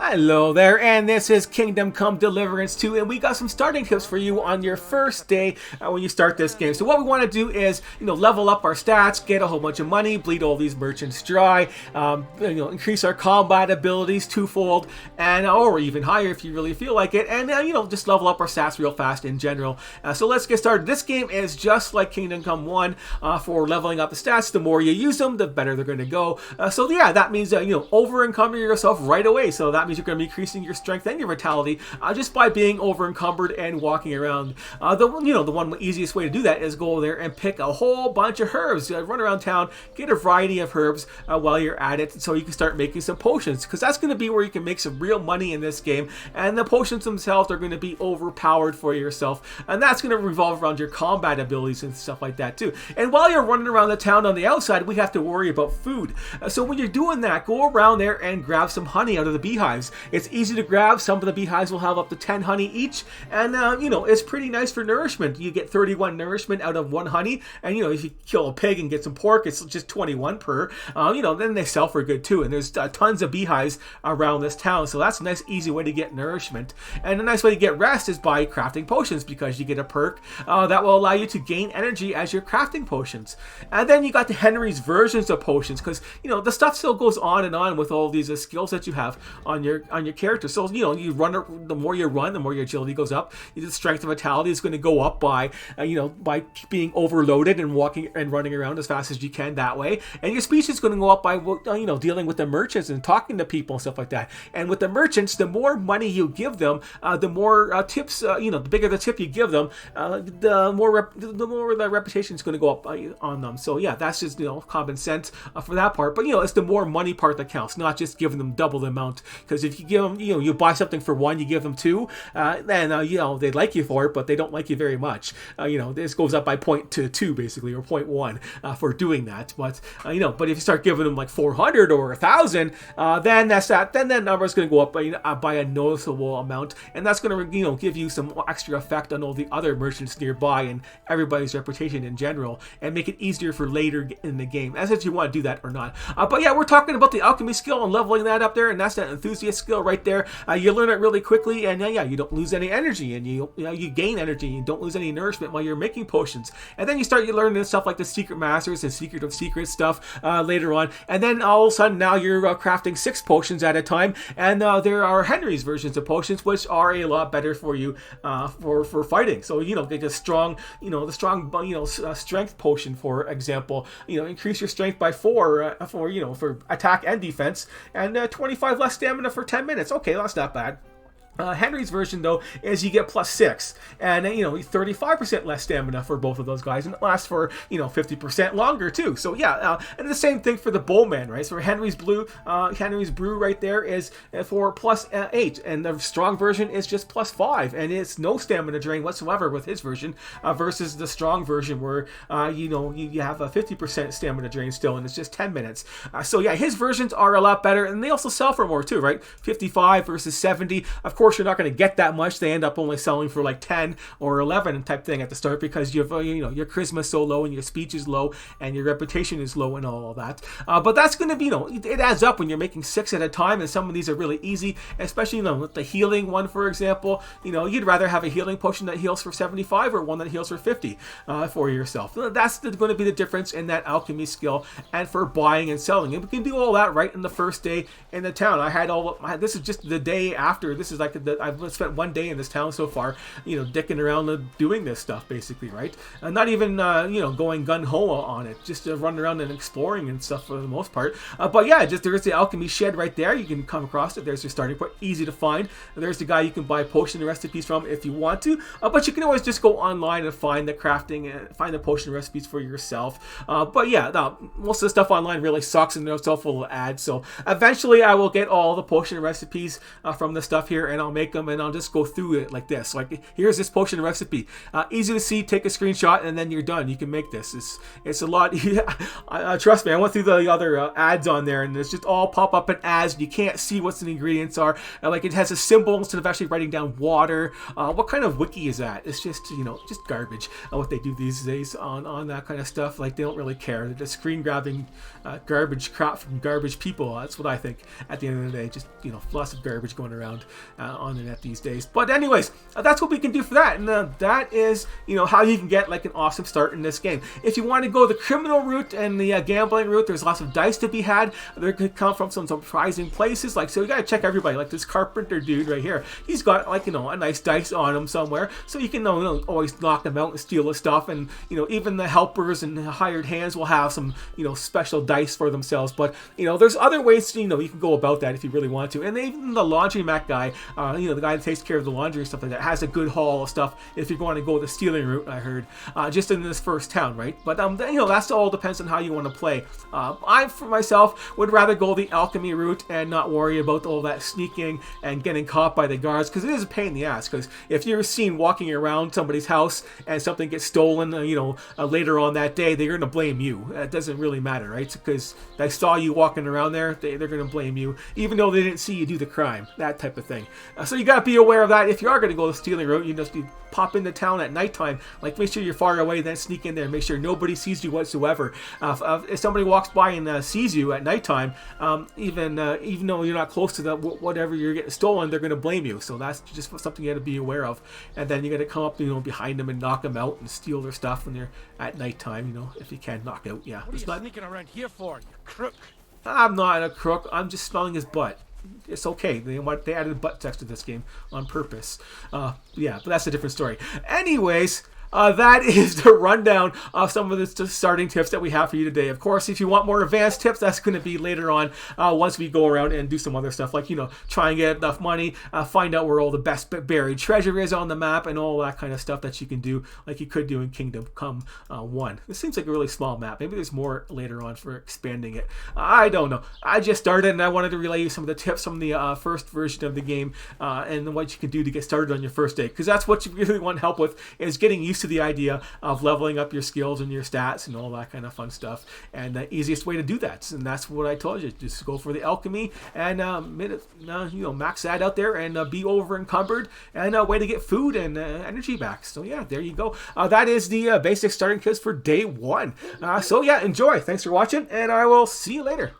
Hello there, and this is Kingdom Come Deliverance 2, and we got some starting tips for you on your first day when you start this game. So what we want to do is, level up our stats, get a whole bunch of money, bleed all these merchants dry, increase our combat abilities twofold, and or even higher if you really feel like it, and just level up our stats real fast in general. So let's get started. This game is just like Kingdom Come 1 for leveling up the stats. The more you use them, the better they're going to go. So yeah, that means over encumber yourself right away. So that means you're going to be increasing your strength and your vitality just by being over encumbered and walking around. The one easiest way to do that is go there and pick a whole bunch of herbs. Run around town, get a variety of herbs while you're at it, so you can start making some potions, because that's going to be where you can make some real money in this game. And the potions themselves are going to be overpowered for yourself, and that's going to revolve around your combat abilities and stuff like that too. And while you're running around the town on the outside, we have to worry about food. So when you're doing that, go around there and grab some honey out of the beehives. It's easy to grab. Some of the beehives will have up to 10 honey each, and it's pretty nice for nourishment. You get 31 nourishment out of one honey, and if you kill a pig and get some pork, it's just 21 per. Then they sell for good too, and there's tons of beehives around this town, so that's a nice easy way to get nourishment. And a nice way to get rest is by crafting potions, because you get a perk that will allow you to gain energy as you're crafting potions. And then you got the Henry's versions of potions, because the stuff still goes on and on with all these skills that you have on your character. So you run, the more you run, the more your agility goes up. The strength and vitality is going to go up by by being overloaded and walking and running around as fast as you can that way. And your speech is going to go up by dealing with the merchants and talking to people and stuff like that. And with the merchants, the more money you give them, the more tips. The bigger the tip you give them, the more the reputation is going to go up on them. So yeah, that's just common sense for that part. But it's the more money part that counts, not just giving them double the amount. Because if you give them, you buy something for one, you give them two, then they like you for it, but they don't like you very much. This goes up by 0.2 basically, or 0.1 for doing that. But but if you start giving them like 400 or 1,000, then that number is going to go up by a noticeable amount, and that's going to give you some extra effect on all the other merchants nearby and everybody's reputation in general, and make it easier for later in the game, as if you want to do that or not. But yeah, we're talking about the alchemy skill and leveling that up there, and that's that enthusiast skill right there. You learn it really quickly, and you don't lose any energy, and you gain energy. You don't lose any nourishment while you're making potions. And then you learn stuff like the secret masters and secret of secrets stuff later on. And then all of a sudden now you're crafting 6 potions at a time, and there are Henry's versions of potions, which are a lot better for you for fighting. So get a strong strength potion, for example. Increase your strength by 4 for attack and defense, and 25 less stamina for 10 minutes. Okay, that's not bad. Henry's version, though, is you get +6, and 35% less stamina for both of those guys, and it lasts for 50% longer too. So yeah, and the same thing for the bowman, right? So Henry's brew right there is for +8, and the strong version is just +5, and it's no stamina drain whatsoever with his version, versus the strong version where you have a 50% stamina drain still, and it's just 10 minutes. So yeah, his versions are a lot better, and they also sell for more too, right? 55 versus 70. Of course, you're not going to get that much. They end up only selling for like 10 or 11 type thing at the start, because you have your charisma is so low, and your speech is low, and your reputation is low, and all of that. But that's going to be it adds up when you're making 6 at a time, and some of these are really easy, especially with the healing one, for example. You'd rather have a healing potion that heals for 75 or one that heals for 50 for yourself. That's going to be the difference in that alchemy skill and for buying and selling. And we can do all that right in the first day in the town. This is just the day after. This is like I've spent one day in this town so far, dicking around doing this stuff, basically, right? Not even, going gun-ho on it, just running around and exploring and stuff for the most part. But yeah, there's the alchemy shed right there. You can come across it. There's your starting point, easy to find. There's the guy you can buy potion recipes from if you want to, but you can always just go online and find the crafting and find the potion recipes for yourself. But yeah, most of the stuff online really sucks, and they're so full of ads. So eventually I will get all the potion recipes from the stuff here, and and I'll make them, and I'll just go through it like this. Like, here's this potion recipe. Easy to see. Take a screenshot, and then you're done. You can make this. It's a lot. Trust me, I went through the other ads on there, and it's just all pop up in ads. You can't see what the ingredients are. Like, it has a symbol instead of actually writing down water. What kind of wiki is that? It's just, just garbage. What they do these days on that kind of stuff. Like, they don't really care. They're just screen grabbing garbage crap from garbage people. That's what I think at the end of the day. Just, lots of garbage going around on the net these days. But anyways, that's what we can do for that. And that is, how you can get like an awesome start in this game. If you want to go the criminal route and the gambling route, there's lots of dice to be had. They could come from some surprising places. Like, so you got to check everybody. Like this carpenter dude right here. He's got like, a nice dice on him somewhere. So you can always knock them out and steal the stuff. And, even the helpers and the hired hands will have some, special dice for themselves. But, there's other ways, you can go about that if you really want to. And even the laundromat guy, the guy that takes care of the laundry and stuff like that, has a good haul of stuff if you're going to go the stealing route, I heard, just in this first town, right? But, that's all depends on how you want to play. I, for myself, would rather go the alchemy route and not worry about all that sneaking and getting caught by the guards, because it is a pain in the ass. Because if you're seen walking around somebody's house and something gets stolen, later on that day, they're going to blame you. It doesn't really matter, right? Because they saw you walking around there, they're going to blame you, even though they didn't see you do the crime, that type of thing. So you got to be aware of that. If you are going to go the stealing route, you just pop into town at nighttime. Like, make sure you're far away, then sneak in there. Make sure nobody sees you whatsoever. If somebody walks by and sees you at nighttime, even though you're not close to whatever you're getting stolen, they're going to blame you. So that's just something you got to be aware of. And then you got to come up, behind them and knock them out and steal their stuff when they're at nighttime. If you can knock out. Yeah. What are you sneaking around here for, you crook? I'm not a crook. I'm just smelling his butt. It's okay. They added butt text to this game on purpose. Yeah, but that's a different story. Anyways, that is the rundown of some of the starting tips that we have for you today. Of course, if you want more advanced tips, that's going to be later on once we go around and do some other stuff like, try and get enough money, find out where all the best buried treasure is on the map and all that kind of stuff that you can do like you could do in Kingdom Come 1. This seems like a really small map. Maybe there's more later on for expanding it. I don't know. I just started and I wanted to relay you some of the tips from the first version of the game and what you can do to get started on your first day, because that's what you really want help with, is getting used to the idea of leveling up your skills and your stats and all that kind of fun stuff. And the easiest way to do that, and that's what I told you, just go for the alchemy and max that out there and be over encumbered and a way to get food and energy back. So yeah, there you go. That is the basic starting kits for day 1. So yeah, enjoy. Thanks for watching, and I will see you later.